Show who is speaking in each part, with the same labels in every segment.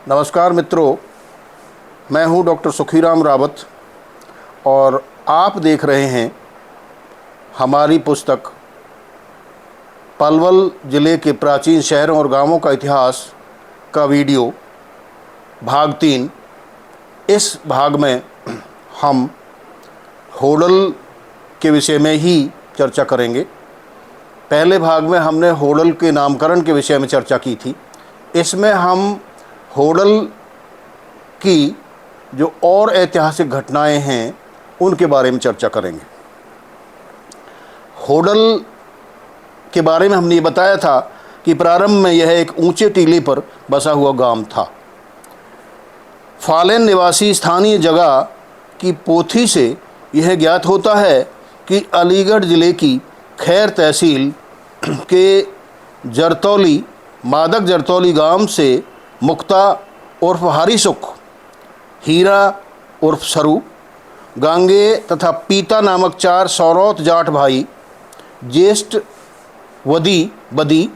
Speaker 1: नमस्कार मित्रों, मैं हूं डॉक्टर सुखीराम रावत और आप देख रहे हैं हमारी पुस्तक पलवल ज़िले के प्राचीन शहरों और गांवों का इतिहास का वीडियो भाग 3। इस भाग में हम होडल के विषय में ही चर्चा करेंगे। पहले भाग में हमने होडल के नामकरण के विषय में चर्चा की थी। इसमें हम होडल की जो और ऐतिहासिक घटनाएं हैं उनके बारे में चर्चा करेंगे। होडल के बारे में हमने ये बताया था कि प्रारंभ में यह एक ऊंचे टीले पर बसा हुआ गांव था। फालेन निवासी स्थानीय जगह की पोथी से यह ज्ञात होता है कि अलीगढ़ ज़िले की खैर तहसील के जरतौली मादक जरतौली गांव से मुक्ता उर्फ हरिसुख, हीरा उर्फ सरू, गांगे तथा पीता नामक 4 सौरौत जाट भाई ज्येष्ठ वदी बदी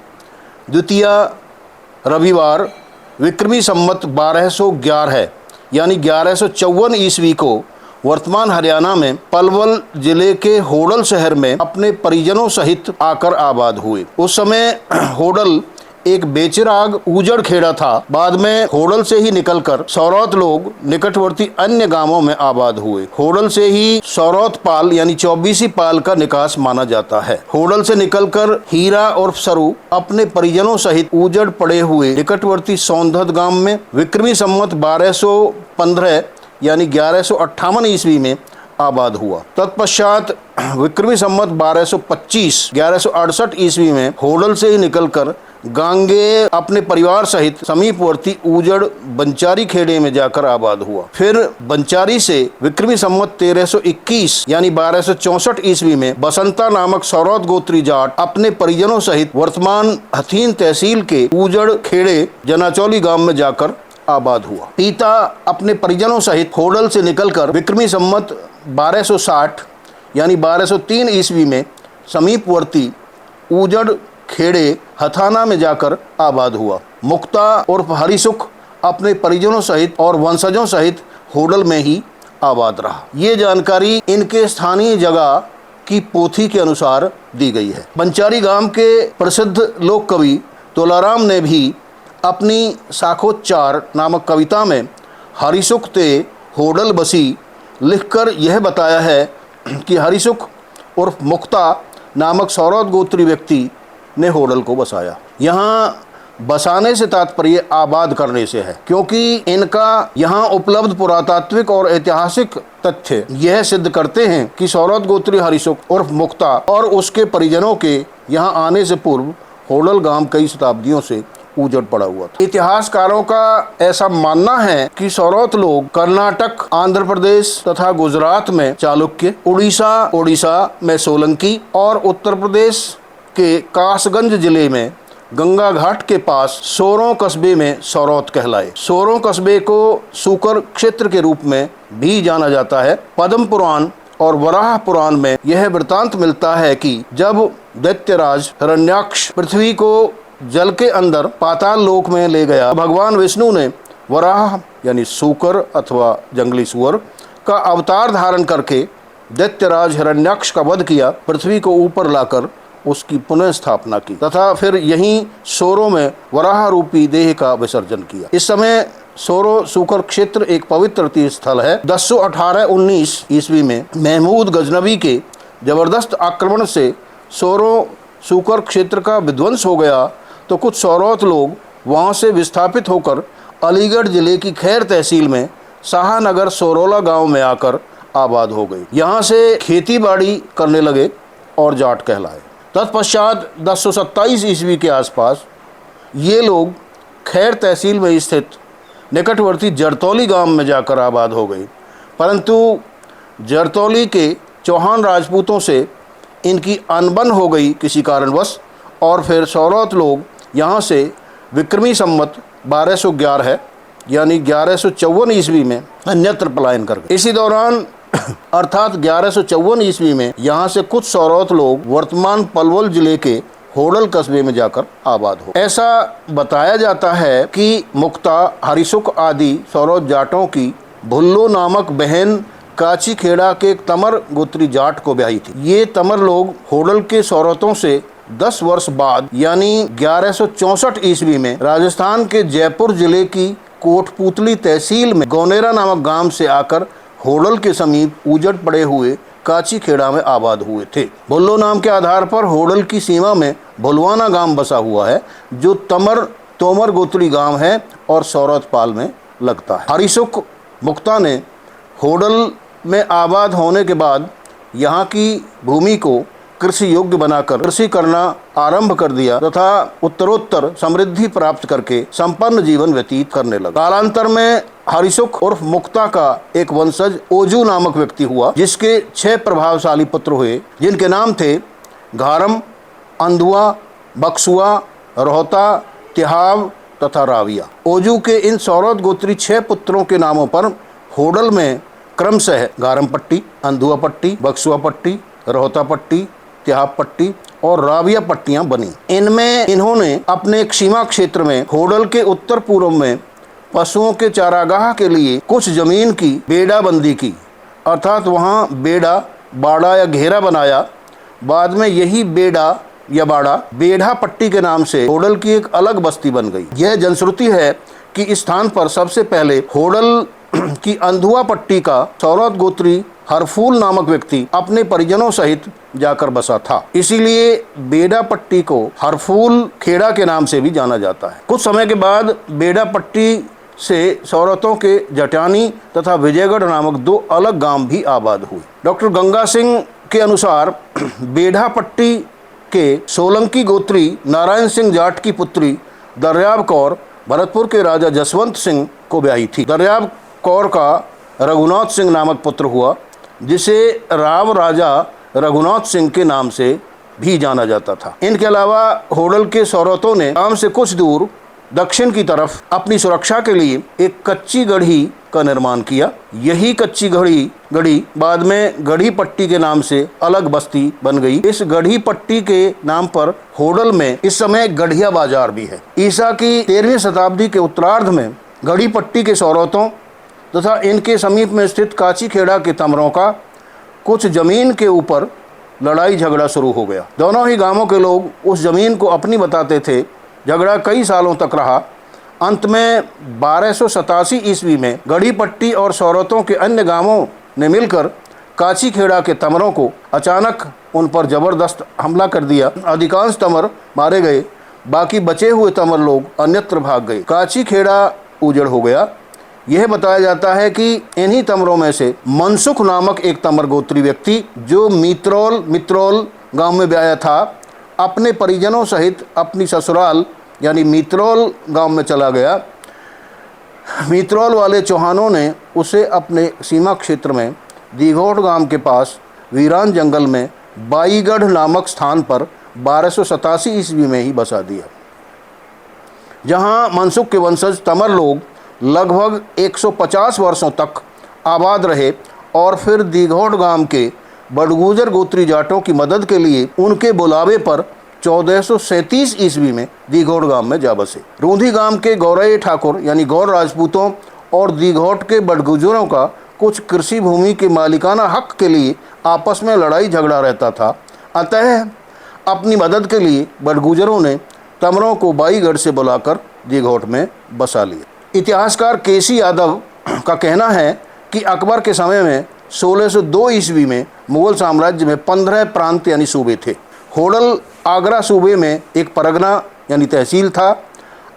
Speaker 1: द्वितीय रविवार विक्रमी संवत 1211 यानी 1154 ईस्वी को वर्तमान हरियाणा में पलवल जिले के होडल शहर में अपने परिजनों सहित आकर आबाद हुए। उस समय होडल एक बेचिराग उजड़ खेड़ा था। बाद में होडल से ही निकलकर सौरौत लोग निकटवर्ती अन्य गांवों में आबाद हुए। होडल से ही सौरौत पाल यानी 24 पाल का निकास माना जाता है। होडल से निकलकर हीरा और सरू अपने परिजनों सहित उजड़ पड़े हुए निकटवर्ती सौंधत गांव में विक्रमी संवत 1215 यानी 1158 ईस्वी में आबाद हुआ। तत्पश्चात विक्रमी संवत 1225 1168 ईस्वी में होडल से ही निकलकर गांगे अपने परिवार सहित समीपवर्ती उजड़ बंचारी खेड़े में जाकर आबाद हुआ। फिर बंचारी से विक्रमी संवत 1321 यानी 1264 ईस्वी में बसंता नामक सौरौत गोत्री जाट अपने परिजनों सहित वर्तमान हथीन तहसील के उजड़ खेड़े जनाचौली गांव में जाकर आबाद हुआ। पीता अपने परिजनों सहित होडल से निकलकर विक्रमी संवत 1260 यानी 1203 ईस्वी में समीपवर्ती उजड़ खेड़े हथाना में जाकर आबाद हुआ। मुक्ता उर्फ हरिसुख अपने परिजनों सहित और वंशजों सहित होडल में ही आबाद रहा। ये जानकारी इनके स्थानीय जगह की पोथी के अनुसार दी गई है। बंचारी गांव के प्रसिद्ध लोक कवि तोलाराम ने भी अपनी साखोच्चार नामक कविता में हरिसुख ते होडल बसी लिखकर यह बताया है कि हरिसुख उर्फ मुक्ता नामक सौरौत गोत्री व्यक्ति ने होडल को बसाया। यहाँ बसाने से तात्पर्य आबाद करने से है, क्योंकि इनका यहाँ उपलब्ध पुरातात्विक और ऐतिहासिक तथ्य यह सिद्ध करते हैं कि सौरौत गोत्री हरिसुख उर्फ मुक्ता और उसके परिजनों के यहाँ आने से पूर्व होडल गांव कई शताब्दियों से उजड़ पड़ा हुआ था। इतिहासकारों का ऐसा मानना है कि सौरौत लोग कर्नाटक, आंध्र प्रदेश तथा गुजरात में चालुक्य, उड़ीसा में सोलंकी और उत्तर प्रदेश के कासगंज जिले में गंगा घाट के पास सोरों कस्बे में सौरौत कहलाए। सोरों कस्बे को सूकर क्षेत्र के रूप में भी जाना जाता है। पद्म पुराण और वराह पुराण में यह वृतांत मिलता है कि जब दैत्यराज हिरण्याक्ष पृथ्वी को जल के अंदर पाताल लोक में ले गया, भगवान विष्णु ने वराह यानी सूकर अथवा जंगली सुअर का अवतार धारण करके दैत्यराज हिरण्याक्ष का वध किया, पृथ्वी को ऊपर लाकर उसकी पुनः स्थापना की तथा फिर यहीं सोरों में वराह रूपी देह का विसर्जन किया। इस समय सोरो सूकर क्षेत्र एक पवित्र तीर्थ स्थल है। 1018-19 ईस्वी में महमूद गजनवी के जबरदस्त आक्रमण से सोरो सूकर क्षेत्र का विध्वंस हो गया तो कुछ सौरौत लोग वहां से विस्थापित होकर अलीगढ़ जिले की खैर तहसील में शाहनगर सोरोला गांव में आकर आबाद हो गए। यहाँ से खेती बाड़ी करने लगे और जाट कहलाए। तत्पश्चात 1027 ईस्वी के आसपास ये लोग खैर तहसील में स्थित निकटवर्ती जरतौली गांव में जाकर आबाद हो गए, परंतु जरतौली के चौहान राजपूतों से इनकी अनबन हो गई किसी कारणवश और फिर सौरौत लोग यहाँ से विक्रमी संवत 1211 यानी 1154 ईस्वी में अन्यत्र पलायन कर गए। इसी दौरान अर्थात 1154 ईस्वी में यहाँ से कुछ सौरौत लोग वर्तमान पलवल जिले के होडल कस्बे में जाकर आबाद हो। ऐसा बताया जाता है कि मुक्ता हरिसुख आदि सौरव जाटों की भुल्लो नामक बहन काची खेड़ा के एक तमर गोत्री जाट को ब्याही थी। ये तमर लोग होडल के सौरतों से 10 वर्ष बाद यानी 1164 ईस्वी में राजस्थान के जयपुर जिले की कोटपुतली तहसील में गौनेरा नामक गांव से आकर होडल के समीप उजड़ पड़े हुए काची खेड़ा में आबाद हुए थे। भुल्लो नाम के आधार पर होडल की सीमा में भुलवाना गांव बसा हुआ है, जो तोमर गोत्री गांव है और सौरतपाल में लगता है। हरिसुख मुक्ता ने होडल में आबाद होने के बाद यहाँ की भूमि को कृषि योग्य बनाकर कृषि करना आरंभ कर दिया तथा उत्तरोत्तर समृद्धि प्राप्त करके संपन्न जीवन व्यतीत करने लगा। कालांतर में हरिसुख उर्फ मुक्ता का एक वंशज ओजू नामक व्यक्ति हुआ, जिसके 6 प्रभावशाली पुत्र हुए, जिनके नाम थे घारम, अंधुआ, बक्सुआ, रोहता, तिहाव तथा राविया। ओजू के इन सौरद गोत्री 6 पुत्रों के नामों पर होडल में क्रमशः घारम पट्टी, अंधुआ पट्टी, बक्सुआ पट्टी, रोहता पट्टी, तिहाव पट्टी और राविया पट्टियां बनी। इनमें इन्होंने अपने एक सीमा क्षेत्र में होडल के उत्तर पूर्व में पशुओं के चारागाह के लिए कुछ जमीन की बेड़ाबंदी की, अर्थात वहां बेड़ा, बाड़ा या घेरा बनाया। बाद में यही बेड़ा या बाड़ा बेढ़ा पट्टी के नाम से होडल की एक अलग बस्ती बन गई। यह जनश्रुति है कि इस स्थान पर सबसे पहले होडल की अंधुआ पट्टी का सौरद गोत्री हरफूल नामक व्यक्ति अपने परिजनों सहित जाकर बसा था। इसीलिए बेड़ा पट्टी को हरफूल खेड़ा के नाम से भी जाना जाता है। कुछ समय के बाद बेड़ा पट्टी से सौरतों के जटानी तथा विजयगढ़ नामक 2 अलग गांव भी आबाद हुए। डॉक्टर गंगा सिंह के अनुसार बेढ़ा पट्टी के सोलंकी गोत्री नारायण सिंह जाट की पुत्री दर्याब कौर भरतपुर के राजा जसवंत सिंह को ब्याही थी। दर्याब कौर का रघुनाथ सिंह नामक पुत्र हुआ, जिसे राव राजा रघुनाथ सिंह के नाम से भी जाना जाता था। इनके अलावा होडल के सौरतों ने गांव से कुछ दूर दक्षिण की तरफ अपनी सुरक्षा के लिए एक कच्ची गढ़ी का निर्माण किया। यही कच्ची गढ़ी बाद में गढ़ी पट्टी के नाम से अलग बस्ती बन गई। इस गढ़ी पट्टी के नाम पर होडल में इस समय गढ़िया बाजार भी है। ईसा की 13वीं शताब्दी के उत्तरार्ध में गढ़ी पट्टी के सौरतों तथा इनके समीप में स्थित काची खेड़ा के तमरों का कुछ जमीन के ऊपर लड़ाई झगड़ा शुरू हो गया। दोनों ही गांवों के लोग उस जमीन को अपनी बताते थे। झगड़ा कई सालों तक रहा। अंत में 1287 ईस्वी में गढ़ी पट्टी और सौरतों के अन्य गांवों ने मिलकर काची खेड़ा के तमरों को अचानक उन पर जबरदस्त हमला कर दिया। अधिकांश तमर मारे गए, बाकी बचे हुए तमर लोग अन्यत्र भाग गए। काची खेड़ा उजड़ हो गया। यह बताया जाता है कि इन्हीं तमरों में से मनसुख नामक एक तमर गोत्री व्यक्ति, जो मित्रोल गांव में ब्याया था, अपने परिजनों सहित अपनी ससुराल यानी मित्रोल गांव में चला गया। मित्रोल वाले चौहानों ने उसे अपने सीमा क्षेत्र में दीघोट गांव के पास वीरान जंगल में बाईगढ़ नामक स्थान पर 1287 ईस्वी में ही बसा दिया, जहां मनसुख के वंशज तमर लोग लगभग 150 वर्षों तक आबाद रहे और फिर दीघोट गांव के बड़गुजर गोत्री जाटों की मदद के लिए उनके बुलावे पर 1437 ईस्वी में दीघोट गांव में जा बसे। रूंधी गांव के गौरय ठाकुर यानी गौर राजपूतों और दीघोट के बड़गुजरों का कुछ कृषि भूमि के मालिकाना हक के लिए आपस में लड़ाई झगड़ा रहता था। अतः अपनी मदद के लिए बड़गुजरों ने तमरों को बाईगढ़ से बुलाकर दीघोट में बसा लिया। इतिहासकार केसी यादव का कहना है कि अकबर के समय में 1602 ईस्वी में मुगल साम्राज्य में 15 प्रांत यानी सूबे थे। होडल आगरा सूबे में एक परगना यानी तहसील था।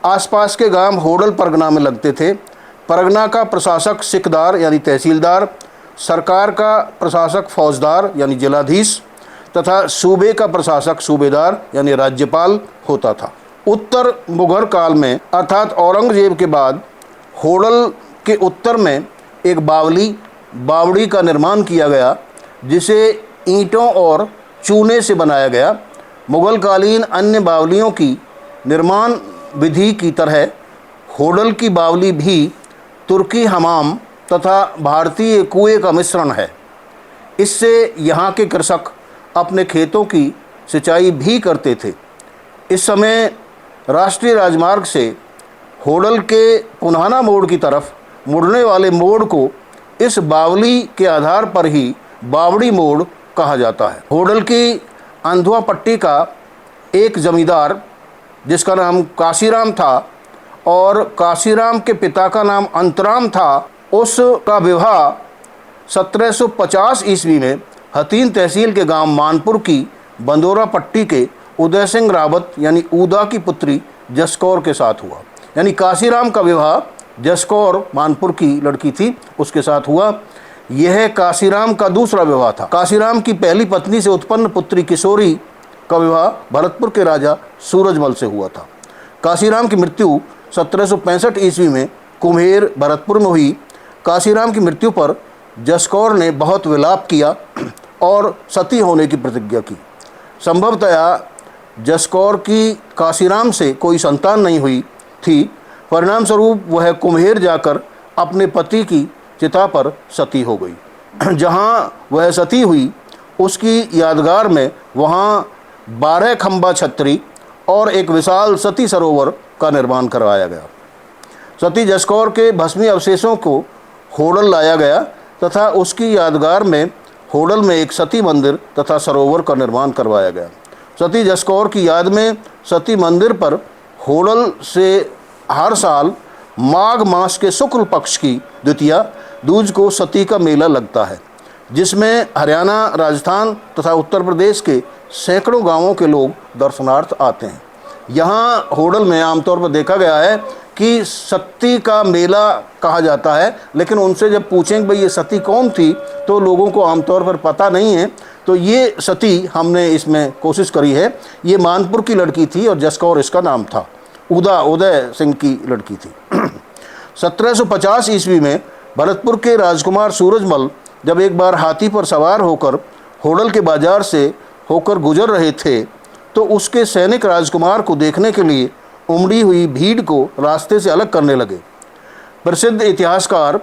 Speaker 1: आसपास के गांव होडल परगना में लगते थे। परगना का प्रशासक सिकदार यानी तहसीलदार, सरकार का प्रशासक फौजदार यानी जिलाधीश तथा सूबे का प्रशासक सूबेदार यानी राज्यपाल होता था। उत्तर मुगल काल में अर्थात औरंगजेब के बाद होडल के उत्तर में एक बावड़ी का निर्माण किया गया, जिसे ईंटों और चूने से बनाया गया। मुगलकालीन अन्य बावलियों की निर्माण विधि की तरह होडल की बावली भी तुर्की हमाम तथा भारतीय कुएं का मिश्रण है। इससे यहाँ के कृषक अपने खेतों की सिंचाई भी करते थे। इस समय राष्ट्रीय राजमार्ग से होडल के पुन्हाना मोड़ की तरफ मुड़ने वाले मोड़ को इस बावली के आधार पर ही बावड़ी मोड़ कहा जाता है। होडल की अंधुआ पट्टी का एक जमींदार जिसका नाम काशीराम था और काशीराम के पिता का नाम अंतराम था, उसका विवाह 1750 ईस्वी में हतीन तहसील के गांव मानपुर की बंदोरा पट्टी के उदय सिंह रावत यानी ऊदा की पुत्री जसकौर के साथ हुआ। यानी काशीराम का विवाह जसकौर मानपुर की लड़की थी उसके साथ हुआ। यह काशीराम का दूसरा विवाह था। काशीराम की पहली पत्नी से उत्पन्न पुत्री किशोरी का विवाह भरतपुर के राजा सूरजमल से हुआ था। काशीराम की मृत्यु 1765 ईस्वी में कुम्हेर भरतपुर में हुई। काशीराम की मृत्यु पर जसकौर ने बहुत विलाप किया और सती होने की प्रतिज्ञा की। संभवतया जसकौर की काशीराम से कोई संतान नहीं हुई थी। परिणाम स्वरूप वह कुम्हेर जाकर अपने पति की चिता पर सती हो गई। जहाँ वह सती हुई उसकी यादगार में वहाँ 12 खंबा छतरी और एक विशाल सती सरोवर का निर्माण करवाया गया। सती जसकौर के भस्मी अवशेषों को होडल लाया गया तथा उसकी यादगार में होडल में एक सती मंदिर तथा सरोवर का निर्माण करवाया गया। सती जसकौर की याद में सती मंदिर पर होडल से हर साल माघ मास के शुक्ल पक्ष की द्वितीया दूज को सती का मेला लगता है, जिसमें हरियाणा, राजस्थान तथा उत्तर प्रदेश के सैकड़ों गांवों के लोग दर्शनार्थ आते हैं। यहाँ होडल में आमतौर पर देखा गया है कि सती का मेला कहा जाता है, लेकिन उनसे जब पूछेंगे भाई ये सती कौन थी तो लोगों को आमतौर पर पता नहीं है। तो ये सती हमने इसमें कोशिश करी है। ये मानपुर की लड़की थी और जसकौर इसका नाम था। उदय सिंह की लड़की थी। 1750 ईस्वी में भरतपुर के राजकुमार सूरजमल जब एक बार हाथी पर सवार होकर होडल के बाजार से होकर गुजर रहे थे तो उसके सैनिक राजकुमार को देखने के लिए उमड़ी हुई भीड़ को रास्ते से अलग करने लगे। प्रसिद्ध इतिहासकार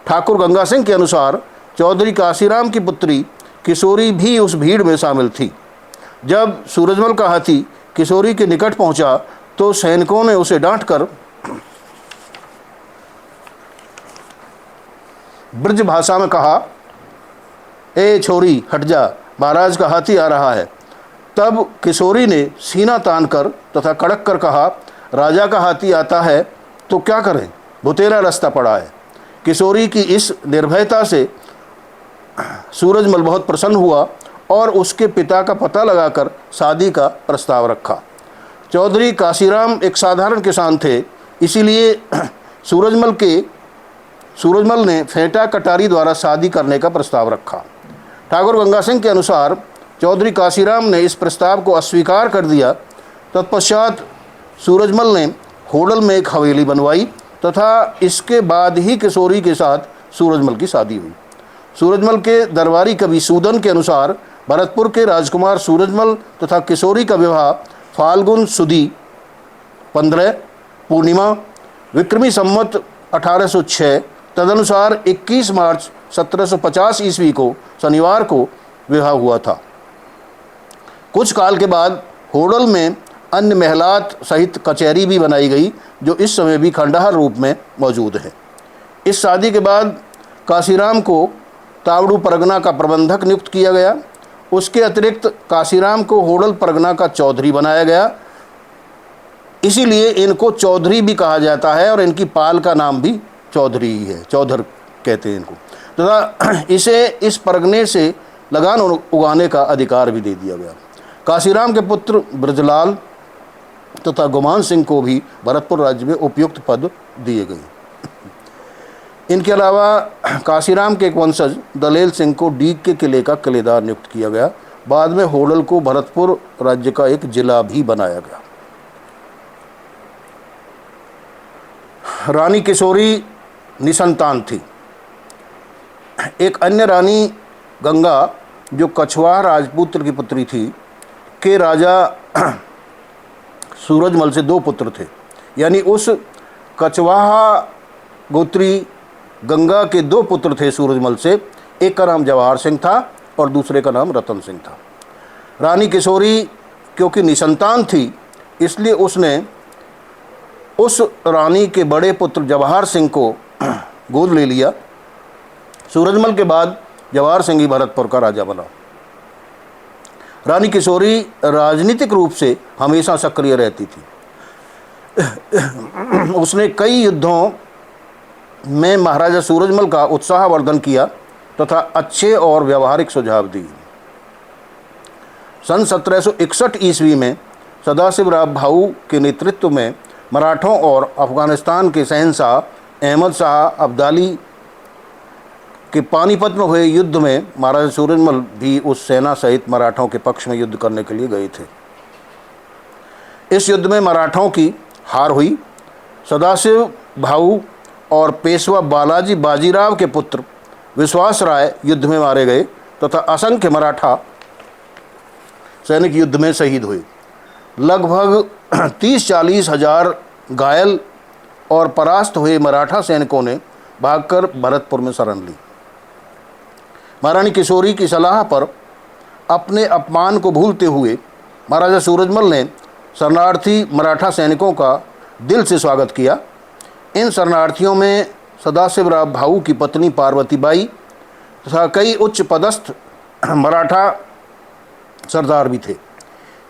Speaker 1: ठाकुर गंगा सिंह के अनुसार चौधरी काशीराम की पुत्री किशोरी भी उस भीड़ में शामिल थी। जब सूरजमल का हाथी किशोरी के निकट पहुंचा तो सैनिकों ने उसे डांटकर ब्रज भाषा में कहा, ए छोरी हट जा, महाराज का हाथी आ रहा है। तब किशोरी ने सीना तानकर तथा कड़क कर कहा, राजा का हाथी आता है तो क्या करें, भुतेरा रास्ता पड़ा है। किशोरी की इस निर्भयता से सूरजमल बहुत प्रसन्न हुआ और उसके पिता का पता लगाकर शादी का प्रस्ताव रखा। चौधरी काशीराम एक साधारण किसान थे, इसीलिए सूरजमल ने फेंटा कटारी द्वारा शादी करने का प्रस्ताव रखा। ठाकुर गंगा सिंह के अनुसार चौधरी काशीराम ने इस प्रस्ताव को अस्वीकार कर दिया। तत्पश्चात सूरजमल ने होडल में एक हवेली बनवाई तथा इसके बाद ही किशोरी के साथ सूरजमल की शादी हुई। सूरजमल के दरबारी कवि सूदन के अनुसार भरतपुर के राजकुमार सूरजमल तथा किशोरी का विवाह फाल्गुन सुदी 15 पूर्णिमा विक्रमी संवत 1806 तदनुसार 21 मार्च 1750 ईस्वी को शनिवार को विवाह हुआ था। कुछ काल के बाद होडल में अन्य महलात सहित कचहरी भी बनाई गई, जो इस समय भी खंडहर रूप में मौजूद है। इस शादी के बाद काशीराम को तावड़ू परगना का प्रबंधक नियुक्त किया गया। उसके अतिरिक्त काशीराम को होडल परगना का चौधरी बनाया गया, इसीलिए इनको चौधरी भी कहा जाता है और इनकी पाल का नाम भी चौधरी ही है, चौधर कहते हैं इनको। तथा इसे इस परगने से लगान उगाने का अधिकार भी दे दिया गया। काशीराम के पुत्र ब्रजलाल तथा गुमान सिंह को भी भरतपुर राज्य में उपयुक्त पद दिए गए। इनके अलावा काशीराम के एक वंशज दलेल सिंह को डीग के किले का किलेदार नियुक्त किया गया। बाद में होडल को भरतपुर राज्य का एक जिला भी बनाया गया। रानी किशोरी निसंतान थी। एक अन्य रानी गंगा, जो कछवाहा राजपुत्र की पुत्री थी, के राजा सूरजमल से 2 पुत्र थे। यानी उस कछवाहा गोत्री गंगा के 2 पुत्र थे सूरजमल से। एक का नाम जवाहर सिंह था और दूसरे का नाम रतन सिंह था। रानी किशोरी क्योंकि निसंतान थी, इसलिए उसने उस रानी के बड़े पुत्र जवाहर सिंह को गोद ले लिया। सूरजमल के बाद जवाहर सिंह ही भरतपुर का राजा बना। रानी किशोरी राजनीतिक रूप से हमेशा सक्रिय रहती थी। उसने कई युद्धों में महाराजा सूरजमल का उत्साहवर्धन किया तथा अच्छे और व्यवहारिक सुझाव दिए। सन 1761 ईस्वी में सदाशिवराव भाऊ के नेतृत्व में मराठों और अफगानिस्तान के शहंशाह अहमद शाह अब्दाली के पानीपत में हुए युद्ध में महाराजा सूरजमल भी उस सेना सहित मराठों के पक्ष में युद्ध करने के लिए गए थे। इस युद्ध में मराठों की हार हुई। सदाशिव भाऊ और पेशवा बालाजी बाजीराव के पुत्र विश्वास राय युद्ध में मारे गए तथा असंख्य मराठा सैनिक युद्ध में शहीद हुए। लगभग 30-40 हजार घायल और परास्त हुए मराठा सैनिकों ने भागकर भरतपुर में शरण ली। महारानी किशोरी की सलाह पर अपने अपमान को भूलते हुए महाराजा सूरजमल ने शरणार्थी मराठा सैनिकों का दिल से स्वागत किया। इन शरणार्थियों में सदाशिवराव भाऊ की पत्नी पार्वती बाई तथा कई उच्च पदस्थ मराठा सरदार भी थे।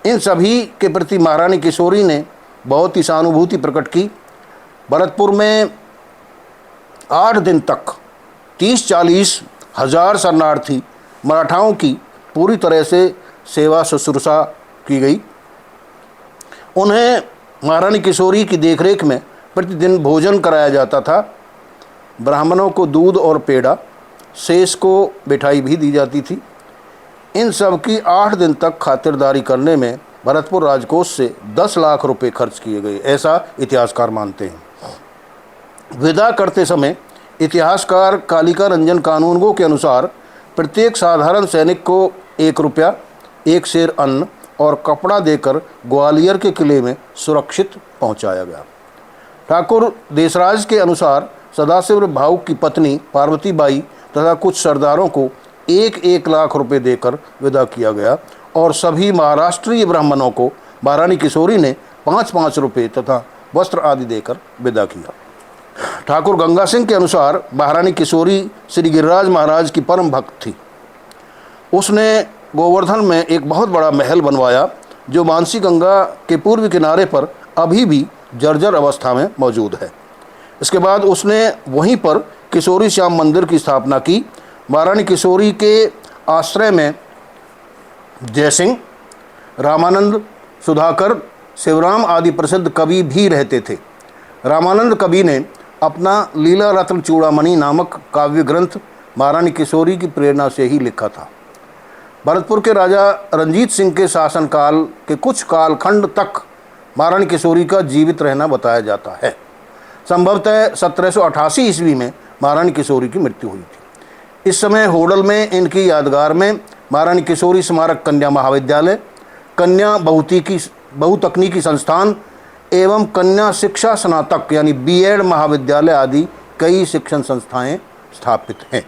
Speaker 1: इन सभी के प्रति महारानी किशोरी ने बहुत ही सहानुभूति प्रकट की। भरतपुर में 8 दिन तक 30-40 हजार शरणार्थी मराठाओं की पूरी तरह से सेवा शुश्रूषा की गई। उन्हें महारानी किशोरी की देखरेख में प्रतिदिन भोजन कराया जाता था। ब्राह्मणों को दूध और पेड़ा, शेष को मिठाई भी दी जाती थी। इन सब की 8 दिन तक खातिरदारी करने में भरतपुर राजकोष से 10 लाख रुपए खर्च किए गए, ऐसा इतिहासकार मानते हैं। विदा करते समय इतिहासकार कालिका रंजन कानूनगो के अनुसार प्रत्येक साधारण सैनिक को 1 रुपया, 1 सेर अन्न और कपड़ा देकर ग्वालियर के किले में सुरक्षित पहुंचाया गया। ठाकुर देशराज के अनुसार सदाशिव भाऊ की पत्नी पार्वती बाई तथा कुछ सरदारों को 1-1 लाख रुपए देकर विदा किया गया और सभी महाराष्ट्रीय ब्राह्मणों को महारानी किशोरी ने 5-5 रुपये तथा वस्त्र आदि देकर विदा किया। ठाकुर गंगा सिंह के अनुसार महारानी किशोरी श्री गिरिराज महाराज की परम भक्त थी। उसने गोवर्धन में एक बहुत बड़ा महल बनवाया जो मानसी गंगा के पूर्व किनारे पर अभी भी जर्जर अवस्था में मौजूद है। इसके बाद उसने वहीं पर किशोरी श्याम मंदिर की स्थापना की। महारानी किशोरी के आश्रय में जयसिंह, रामानंद, सुधाकर, शिवराम आदि प्रसिद्ध कवि भी रहते थे। रामानंद कवि ने अपना लीला रत्न चूड़ामणि नामक काव्य ग्रंथ महारानी किशोरी की प्रेरणा से ही लिखा था। भरतपुर के राजा रंजीत सिंह के शासनकाल के कुछ कालखंड तक महारानी किशोरी का जीवित रहना बताया जाता है। संभवतः 1788 ईस्वी में महारानी किशोरी की मृत्यु हुई थी। इस समय होडल में इनकी यादगार में महारानी किशोरी स्मारक कन्या महाविद्यालय, कन्या बहुतकनीकी संस्थान एवं कन्या शिक्षा स्नातक यानी बीएड महाविद्यालय आदि कई शिक्षण संस्थाएं स्थापित हैं।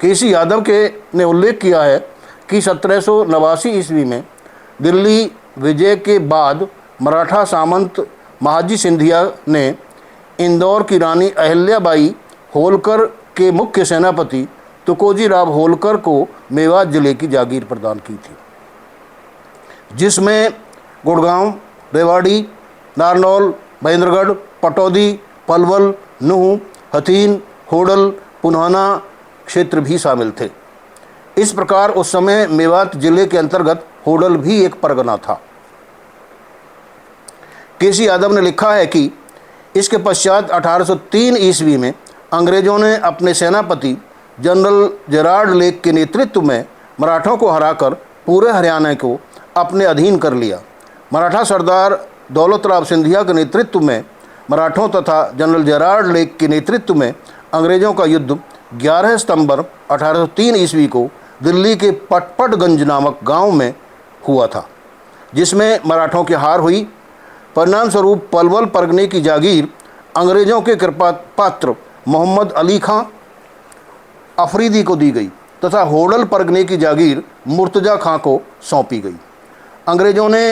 Speaker 1: केसी यादव ने उल्लेख किया है कि 1789 ईस्वी में दिल्ली विजय के बाद मराठा सामंत महाजी सिंधिया ने इंदौर की रानी अहिल्याबाई होलकर के मुख्य सेनापति तुकोजी राव होलकर को मेवात जिले की जागीर प्रदान की थी, जिसमें गुड़गांव, रेवाड़ी, नारनौल, महेंद्रगढ़, पटौदी, पलवल, नूह, हथीन, होडल, पुन्हाना क्षेत्र भी शामिल थे। इस प्रकार उस समय मेवात जिले के अंतर्गत होडल भी एक परगना था। केसी यादव ने लिखा है कि इसके पश्चात 1803 ईस्वी में अंग्रेजों ने अपने सेनापति जनरल जेरार्ड लेक के नेतृत्व में मराठों को हराकर पूरे हरियाणा को अपने अधीन कर लिया। मराठा सरदार दौलतराव सिंधिया के नेतृत्व में मराठों तथा जनरल जेरार्ड लेक के नेतृत्व में अंग्रेजों का युद्ध 11 सितंबर 1803 ईस्वी को दिल्ली के पटपटगंज नामक गांव में हुआ था, जिसमें मराठों की हार हुई। परिणाम स्वरूप पलवल परगने की जागीर अंग्रेजों के कृपा पात्र मोहम्मद अली खां अफरीदी को दी गई तथा होडल परगने की जागीर मुर्तजा खां को सौंपी गई। अंग्रेज़ों ने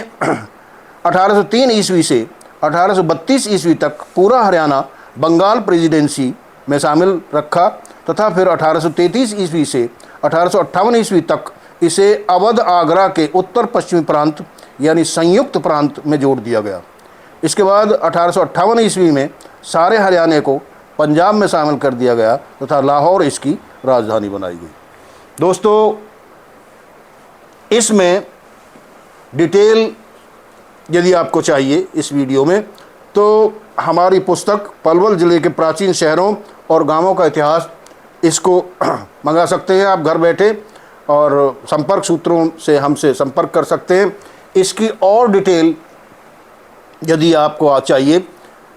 Speaker 1: 1803 ईस्वी से 1832 ईस्वी तक पूरा हरियाणा बंगाल प्रेसिडेंसी में शामिल रखा तथा फिर 1833 ईस्वी से 1858 ईस्वी तक इसे अवध आगरा के उत्तर पश्चिमी प्रांत यानी संयुक्त प्रांत में जोड़ दिया गया। इसके बाद 1858 ईस्वी में सारे हरियाणा को पंजाब में शामिल कर दिया गया तथा लाहौर इसकी राजधानी बनाई गई। दोस्तों, इसमें डिटेल यदि आपको चाहिए इस वीडियो में तो हमारी पुस्तक पलवल ज़िले के प्राचीन शहरों और गांवों का इतिहास, इसको मंगा सकते हैं आप घर बैठे और संपर्क सूत्रों से हमसे संपर्क कर सकते हैं। इसकी और डिटेल यदि आपको चाहिए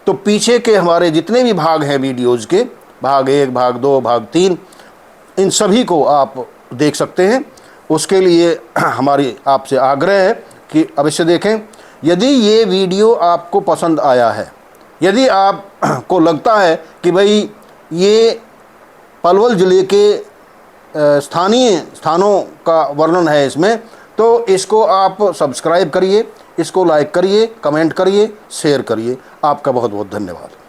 Speaker 1: तो पीछे के हमारे जितने भी भाग हैं वीडियोज़ के, भाग 1, भाग 2, भाग 3, इन सभी को आप देख सकते हैं। उसके लिए हमारी आपसे आग्रह है कि अवश्य देखें। यदि ये वीडियो आपको पसंद आया है, यदि आपको लगता है कि भाई ये पलवल ज़िले के स्थानीय स्थानों का वर्णन है इसमें, तो इसको आप सब्सक्राइब करिए, इसको लाइक करिए, कमेंट करिए, शेयर करिए। आपका बहुत बहुत धन्यवाद।